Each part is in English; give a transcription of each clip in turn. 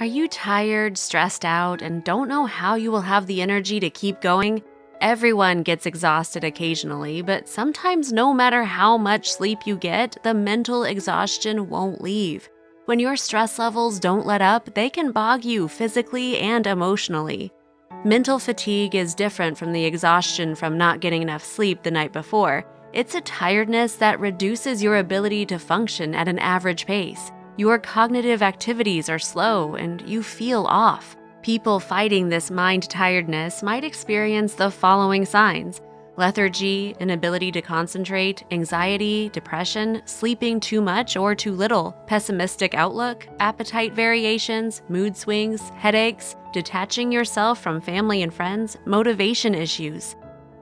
Are you tired, stressed out, and don't know how you will have the energy to keep going? Everyone gets exhausted occasionally, but sometimes no matter how much sleep you get, the mental exhaustion won't leave. When your stress levels don't let up, they can bog you physically and emotionally. Mental fatigue is different from the exhaustion from not getting enough sleep the night before. It's a tiredness that reduces your ability to function at an average pace. Your cognitive activities are slow and you feel off. People fighting this mind tiredness might experience the following signs: lethargy, inability to concentrate, anxiety, depression, sleeping too much or too little, pessimistic outlook, appetite variations, mood swings, headaches, detaching yourself from family and friends, motivation issues.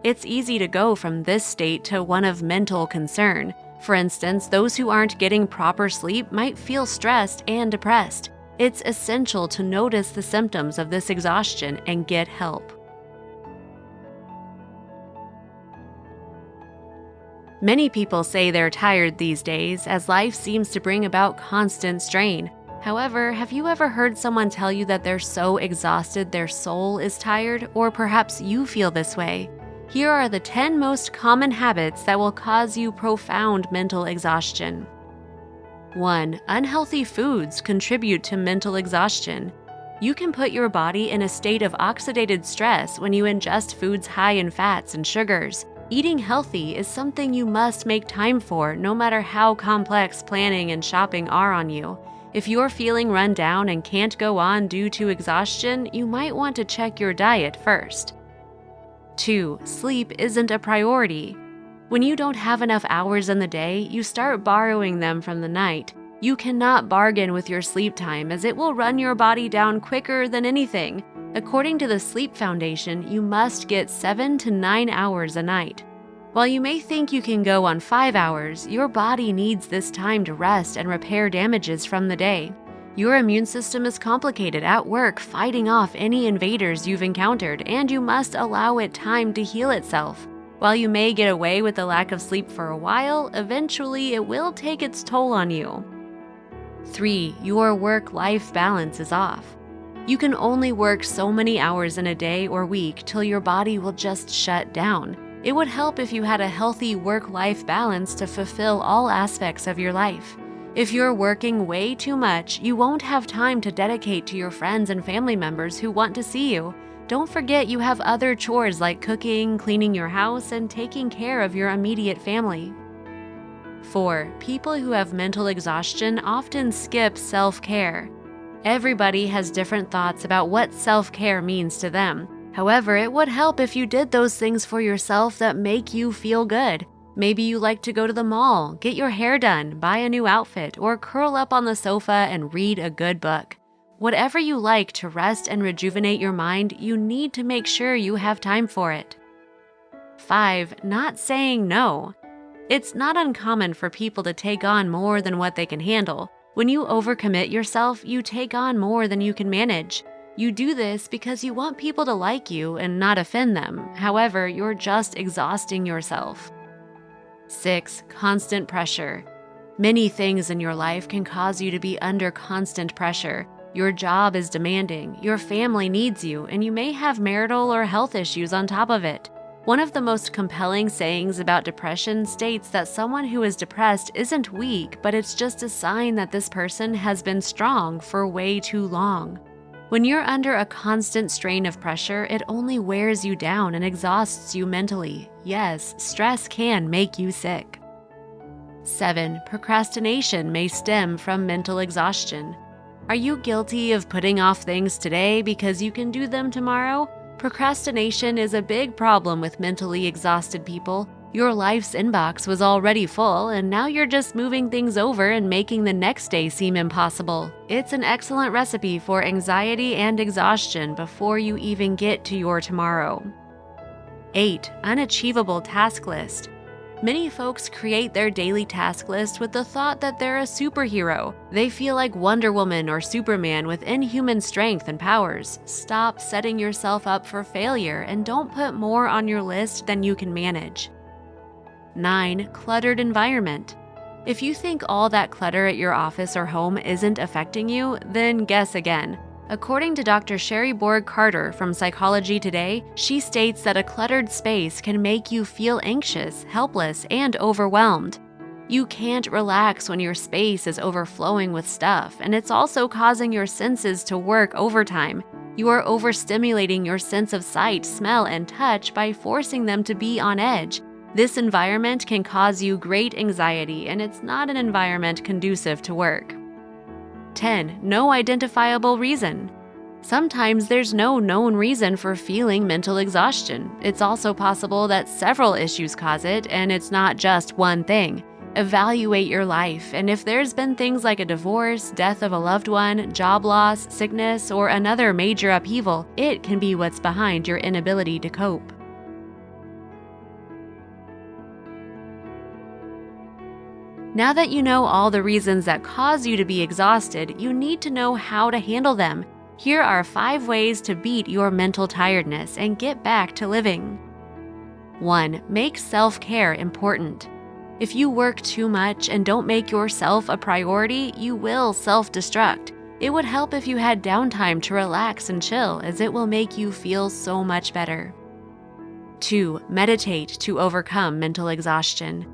It's easy to go from this state to one of mental concern. For instance, those who aren't getting proper sleep might feel stressed and depressed. It's essential to notice the symptoms of this exhaustion and get help. Many people say they're tired these days as life seems to bring about constant strain. However, have you ever heard someone tell you that they're so exhausted their soul is tired, or perhaps you feel this way? Here are the 10 most common habits that will cause you profound mental exhaustion. 1. Unhealthy foods contribute to mental exhaustion. You can put your body in a state of oxidated stress when you ingest foods high in fats and sugars. Eating healthy is something you must make time for, no matter how complex planning and shopping are on you. If you're feeling run down and can't go on due to exhaustion, you might want to check your diet first. 2. Sleep isn't a priority. When you don't have enough hours in the day, you start borrowing them from the night. You cannot bargain with your sleep time as it will run your body down quicker than anything. According to the Sleep Foundation, you must get 7 to 9 hours a night. While you may think you can go on 5 hours, your body needs this time to rest and repair damages from the day. Your immune system is complicated at work fighting off any invaders you've encountered, and you must allow it time to heal itself. While you may get away with the lack of sleep for a while, eventually it will take its toll on you. 3. Your work-life balance is off. You can only work so many hours in a day or week till your body will just shut down. It would help if you had a healthy work-life balance to fulfill all aspects of your life. If you're working way too much, you won't have time to dedicate to your friends and family members who want to see you. Don't forget you have other chores like cooking, cleaning your house, and taking care of your immediate family. 4. People who have mental exhaustion often skip self-care. Everybody has different thoughts about what self-care means to them. However, it would help if you did those things for yourself that make you feel good. Maybe you like to go to the mall, get your hair done, buy a new outfit, or curl up on the sofa and read a good book. Whatever you like to rest and rejuvenate your mind, you need to make sure you have time for it. 5. Not saying no. It's not uncommon for people to take on more than what they can handle. When you overcommit yourself, you take on more than you can manage. You do this because you want people to like you and not offend them. However, you're just exhausting yourself. 6. Constant pressure. Many things in your life can cause you to be under constant pressure. Your job is demanding, your family needs you, and you may have marital or health issues on top of it. One of the most compelling sayings about depression states that someone who is depressed isn't weak, but it's just a sign that this person has been strong for way too long. When you're under a constant strain of pressure, it only wears you down and exhausts you mentally. Yes, stress can make you sick. 7. Procrastination may stem from mental exhaustion. Are you guilty of putting off things today because you can do them tomorrow? Procrastination is a big problem with mentally exhausted people. Your life's inbox was already full, and now you're just moving things over and making the next day seem impossible. It's an excellent recipe for anxiety and exhaustion before you even get to your tomorrow. 8. Unachievable task list. Many folks create their daily task list with the thought that they're a superhero. They feel like Wonder Woman or Superman with inhuman strength and powers. Stop setting yourself up for failure and don't put more on your list than you can manage. 9. Cluttered environment. If you think all that clutter at your office or home isn't affecting you, then guess again. According to Dr. Sherry Borg Carter from Psychology Today, she states that a cluttered space can make you feel anxious, helpless, and overwhelmed. You can't relax when your space is overflowing with stuff, and it's also causing your senses to work overtime. You are overstimulating your sense of sight, smell, and touch by forcing them to be on edge. This environment can cause you great anxiety, and it's not an environment conducive to work. 10. No identifiable reason. Sometimes there's no known reason for feeling mental exhaustion. It's also possible that several issues cause it, and it's not just one thing. Evaluate your life, and if there's been things like a divorce, death of a loved one, job loss, sickness, or another major upheaval, it can be what's behind your inability to cope. Now that you know all the reasons that cause you to be exhausted, you need to know how to handle them. Here are 5 ways to beat your mental tiredness and get back to living. 1. Make self-care important. If you work too much and don't make yourself a priority, you will self-destruct. It would help if you had downtime to relax and chill, as it will make you feel so much better. 2. Meditate to overcome mental exhaustion.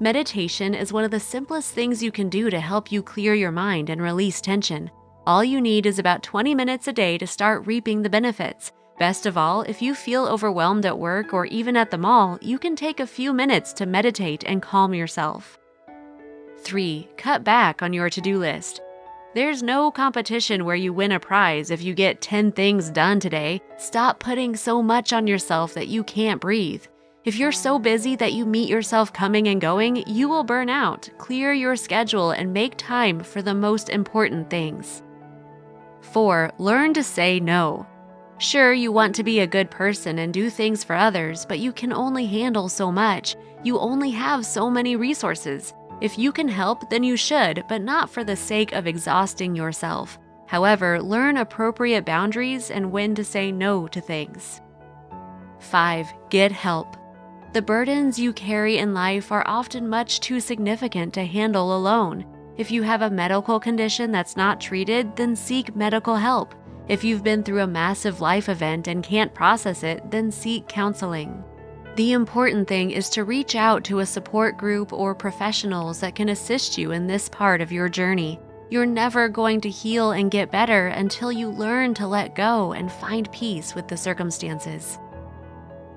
Meditation is one of the simplest things you can do to help you clear your mind and release tension. All you need is about 20 minutes a day to start reaping the benefits. Best of all, if you feel overwhelmed at work or even at the mall, you can take a few minutes to meditate and calm yourself. 3. Cut back on your to-do list. There's no competition where you win a prize if you get 10 things done today. Stop putting so much on yourself that you can't breathe. If you're so busy that you meet yourself coming and going, you will burn out. Clear your schedule and make time for the most important things. 4. Learn to say no. Sure, you want to be a good person and do things for others, but you can only handle so much. You only have so many resources. If you can help, then you should, but not for the sake of exhausting yourself. However, learn appropriate boundaries and when to say no to things. 5. Get help. The burdens you carry in life are often much too significant to handle alone. If you have a medical condition that's not treated, then seek medical help. If you've been through a massive life event and can't process it, then seek counseling. The important thing is to reach out to a support group or professionals that can assist you in this part of your journey. You're never going to heal and get better until you learn to let go and find peace with the circumstances.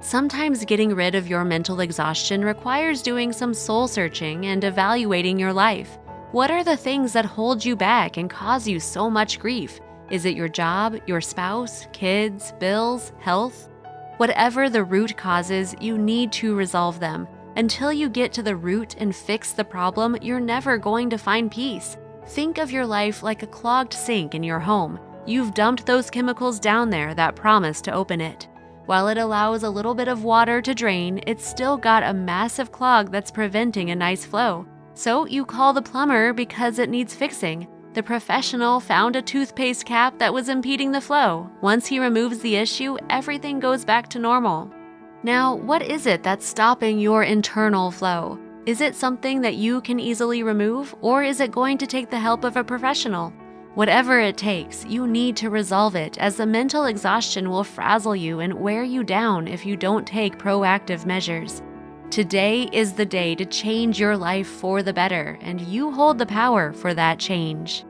Sometimes getting rid of your mental exhaustion requires doing some soul searching and evaluating your life. What are the things that hold you back and cause you so much grief? Is it your job, your spouse, kids, bills, health? Whatever the root causes, you need to resolve them. Until you get to the root and fix the problem, you're never going to find peace. Think of your life like a clogged sink in your home. You've dumped those chemicals down there that promise to open it. While it allows a little bit of water to drain, it's still got a massive clog that's preventing a nice flow. So you call the plumber because it needs fixing. The professional found a toothpaste cap that was impeding the flow. Once he removes the issue, everything goes back to normal. Now, what is it that's stopping your internal flow? Is it something that you can easily remove, or is it going to take the help of a professional? Whatever it takes, you need to resolve it, as the mental exhaustion will frazzle you and wear you down if you don't take proactive measures. Today is the day to change your life for the better, and you hold the power for that change.